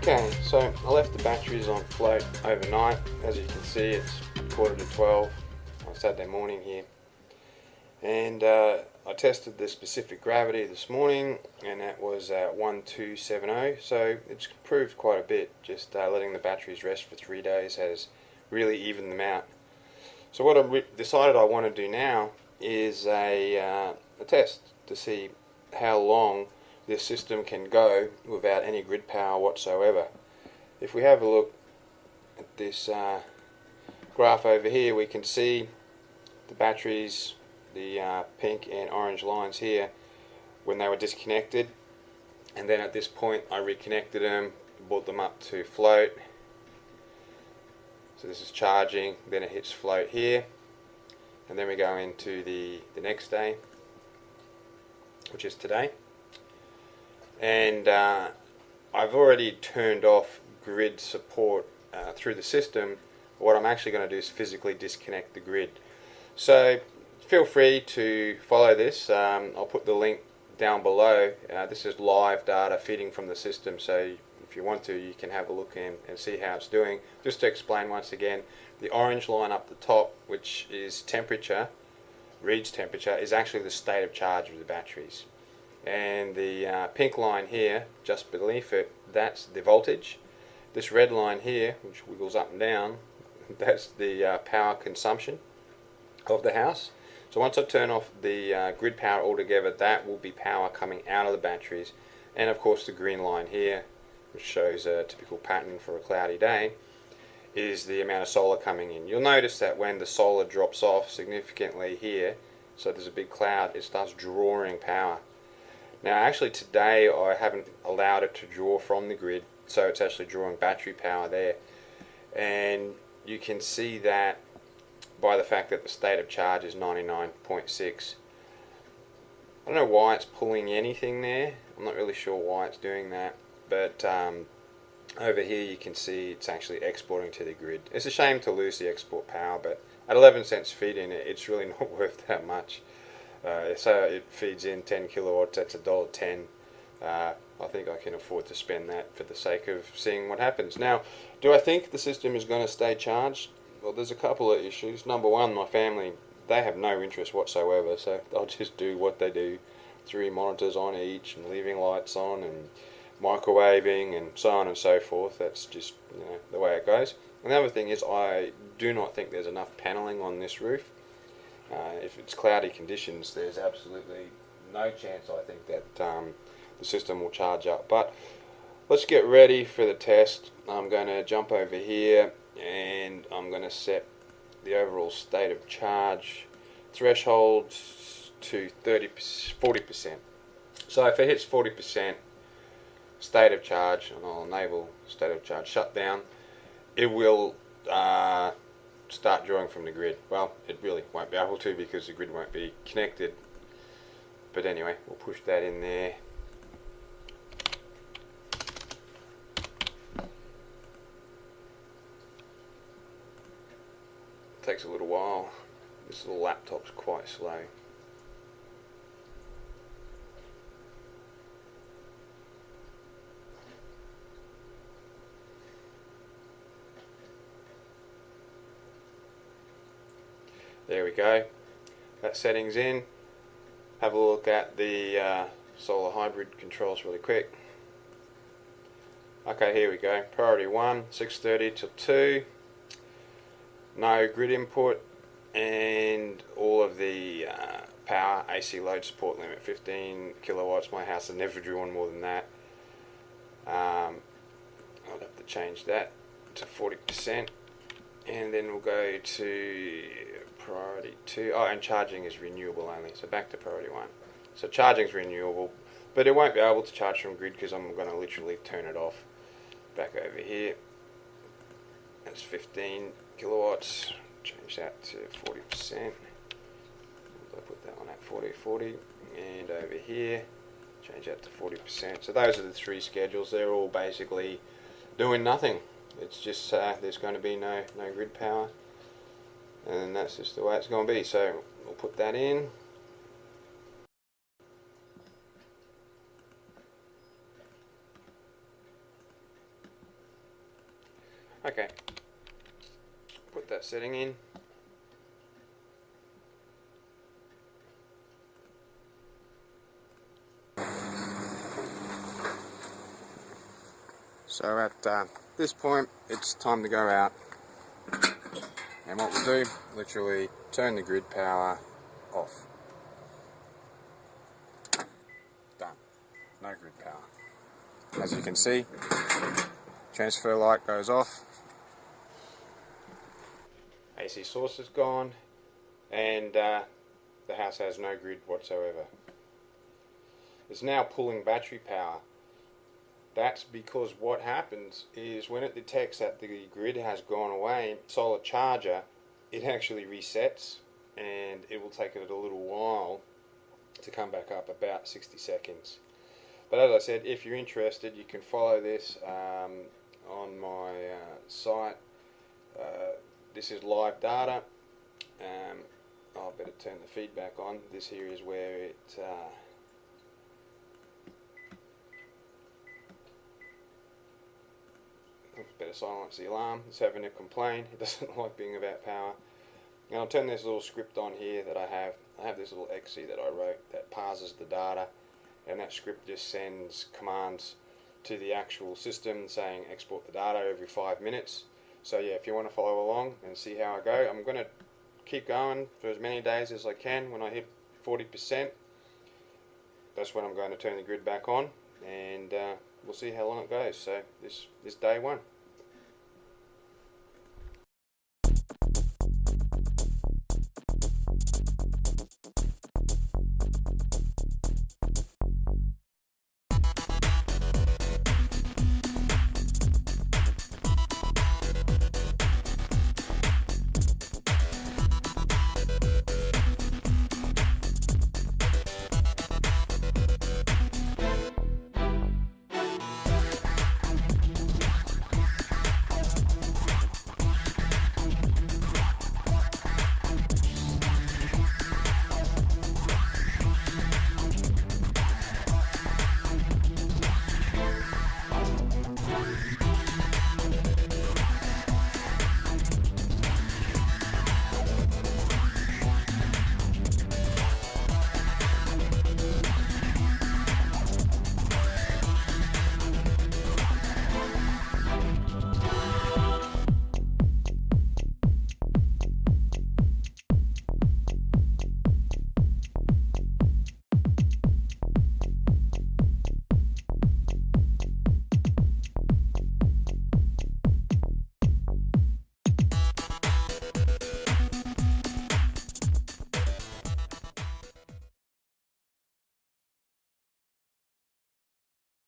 Okay, so I left the batteries on float overnight. As you can see, it's 11:45 on Saturday morning here. And I tested the specific gravity this morning, and that was 1270. So it's improved quite a bit. Just letting the batteries rest for 3 days has really evened them out. So what I decided I want to do now is a test to see how long this system can go without any grid power whatsoever. If we have a look at this graph over here, we can see the batteries, the pink and orange lines here, when they were disconnected, and then at this point I reconnected them, brought them up to float. So this is charging, then it hits float here, and then we go into the next day, which is today. And I've already turned off grid support through the system. What I'm actually going to do is physically disconnect the grid. So feel free to follow this. I'll put the link down below. This is live data feeding from the system, so if you want to, you can have a look and see how it's doing. Just to explain once again, the orange line up the top, which is temperature, reads temperature, is actually the state of charge of the batteries. And the pink line here, just beneath it, that's the voltage. This red line here, which wiggles up and down, that's the power consumption of the house. So once I turn off the grid power altogether, that will be power coming out of the batteries. And of course the green line here, which shows a typical pattern for a cloudy day, is the amount of solar coming in. You'll notice that when the solar drops off significantly here, so there's a big cloud, it starts drawing power. Now actually today I haven't allowed it to draw from the grid, so it's actually drawing battery power there. And you can see that by the fact that the state of charge is 99.6. I don't know why it's pulling anything there. I'm not really sure why it's doing that, but over here you can see it's actually exporting to the grid. It's a shame to lose the export power, but at 11 cents feed in, it's really not worth that much. So it feeds in 10 kilowatts, that's $1.10. I think I can afford to spend that for the sake of seeing what happens. Now, do I think the system is going to stay charged? Well, there's a couple of issues. Number one, my family, they have no interest whatsoever, so they'll just do what they do. 3 monitors on each, and leaving lights on, and microwaving, and so on and so forth. That's just, the way it goes. And the other thing is, I do not think there's enough paneling on this roof. If it's cloudy conditions, there's absolutely no chance, I think, that the system will charge up. But let's get ready for the test. I'm going to jump over here and I'm going to set the overall state of charge threshold to 40%. So if it hits 40% state of charge, and I'll enable state of charge shutdown, it will start drawing from the grid. Well, it really won't be able to because the grid won't be connected. But anyway, we'll push that in there. Takes a little while. This little laptop's quite slow. There we go. That setting's in. Have a look at the solar hybrid controls really quick. Okay, here we go. Priority 1, 6:30 till 2. No grid input, and all of the power, AC load support limit 15 kilowatts. My house has never drawn more than that. I'll have to change that to 40%, and then we'll go to priority 2. Oh, and charging is renewable only, so back to priority 1. So charging is renewable, but it won't be able to charge from grid because I'm going to literally turn it off. Back over here, that's 15 kilowatts. Change that to 40%. I'll put that one at 40, and over here change that to 40%. So those are the 3 schedules. They're all basically doing nothing. It's just there's going to be no grid power, and that's just the way it's going to be. So we'll put that in. that setting in. So at this point, it's time to go out, and what we'll do, literally turn the grid power off. Done. No grid power. As you can see, transfer light goes off, AC source is gone, and the house has no grid whatsoever. It's now pulling battery power. That's because what happens is when it detects that the grid has gone away, solar charger, it actually resets, and it will take it a little while to come back up, about 60 seconds. But as I said, if you're interested, you can follow this on my site. This is live data. I'll better turn the feedback on. This here is where it better silence the alarm. It's having a complaint. It doesn't like being without power. And I'll turn this little script on here that I have. I have this little exe that I wrote that parses the data, and that script just sends commands to the actual system saying export the data every 5 minutes. So yeah, if you want to follow along and see how I go, I'm going to keep going for as many days as I can. When I hit 40%, that's when I'm going to turn the grid back on, and we'll see how long it goes. So this is day one.